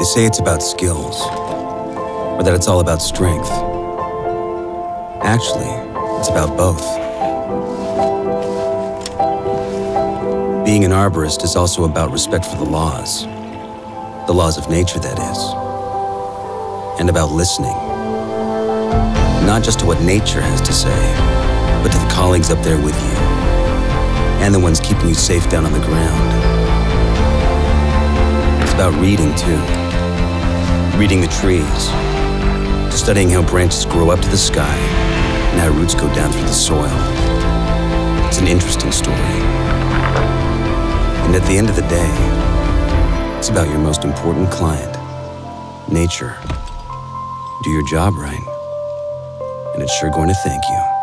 say it's about skills, or that it's all about strength. Actually, it's about both. Being an arborist is also about respect for the laws of nature, that is, and about listening, not just to what nature has to say, but to the colleagues up there with you, and the ones keeping you safe down on the ground. It's about reading, too. Reading the trees, to studying how branches grow up to the sky and how roots go down through the soil. It's an interesting story. And at the end of the day, it's about your most important client, nature. Do your job right, and it's sure going to thank you.